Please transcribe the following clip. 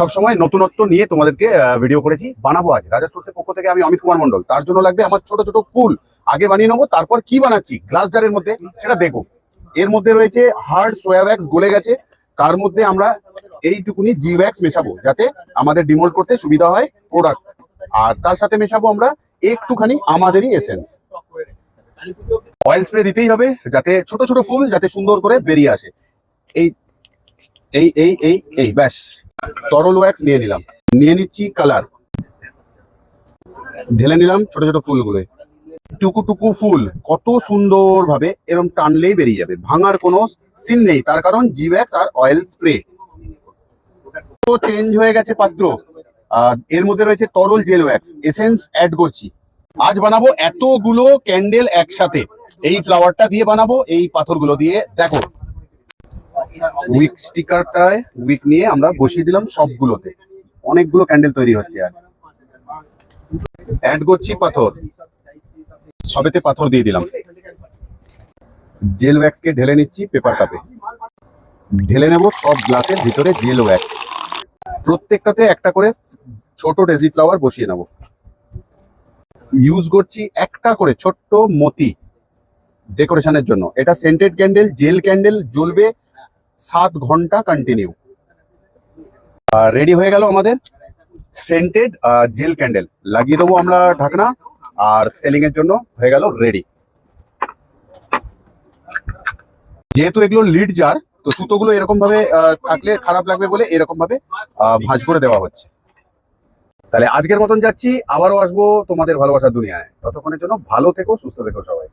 সবসময় নতুনত্ব নিয়ে তোমাদেরকে ভিডিও করেছি, বানাবো আজ রাজা স্টোর্সের পক্ষ থেকে আমি অমিত কুমার মন্ডল। তার জন্য লাগবে আমার ছোট ছোট ফুল, আগে বানিয়ে নেবো, তারপর কি বানাচ্ছি গ্লাস জারের মধ্যে সেটা দেখো। এর মধ্যে রয়েছে হার্ড সোয়া ওয়্যাক্স গলে গেছে, তার মধ্যে আমরা এইটুকুনি জি ওয়্যাক্স মেশাবো যাতে আমাদের ডিমোল্ড করতে সুবিধা হয় প্রোডাক্ট। আর তার সাথে মেশাবো আমরা একটুখানি আমাদেরই এসেন্স। অয়েল স্প্রে দিতেই হবে যাতে ছোট ছোট ফুল যাতে সুন্দর করে বেরিয়ে আসে। এই এই এই এই এই ব্যাস, তরল ওয়্যাক্স নিয়ে নিলাম, নিয়ে নিচ্ছি কালার, ঢেলে নিলাম ছোট ছোট ফুলগুলো। টুকু টুকু ফুল কত সুন্দর ভাবে এরকম টানলেই বেরিয়ে যাবে, ভাঙার কোনো সিন নেই, তার কারণ জি ওয়্যাক্স আর অয়েল স্প্রে। তো চেঞ্জ হয়ে গেছে পাত্র, আর এর মধ্যে রয়েছে তরল জেল ওয়্যাক্স, এসেন্স অ্যাড করছি। আজ বানাবো এতগুলো ক্যান্ডেল একসাথে, এই ফ্লাওয়ারটা দিয়ে বানাবো, এই পাথরগুলো দিয়ে। দেখো উইক স্টিকারটায় উইক নিয়ে আমরা বসিয়ে দিলাম সবগুলোতে, অনেকগুলো ক্যান্ডেল তৈরি হচ্ছে। আর অ্যাড করছি পাথর, সবেতে পাথর দিয়ে দিলাম। জেল ওয়্যাক্সকে ঢেলে নিচ্ছি পেপার কাপে, ঢেলে নেব সব গ্লাসের ভিতরে জেল ওয়্যাক্স। প্রত্যেকটাতে একটা করে ছোট ডেজি ফ্লাওয়ার বসিয়ে নেব। ইউজ করছি একটা করে ছোট্ট মতি ডেকোরেশনের জন্য। এটা সেন্টেড ক্যান্ডেল, জেল ক্যান্ডেল, জ্বলবে 7 ঘন্টা কন্টিনিউ। রেডি হয়ে গেল আমাদের সেন্টেড জেল ক্যান্ডেল, লাগিয়ে দেবো আমরা ঢাকনা, আর সেলিং এর জন্য হয়ে গেল রেডি। যেহেতু এগুলো লিড জার, তো সুতোগুলো এরকম ভাবে থাকলে খারাপ লাগবে বলে এরকম ভাবে ভাঁজ করে দেওয়া হচ্ছে। তাহলে আজকের মতন যাচ্ছি, আবারও আসবো তোমাদের ভালোবাসার দুনিয়ায়। ততক্ষণের জন্য ভালো থেকো, সুস্থ থেকো সবাই।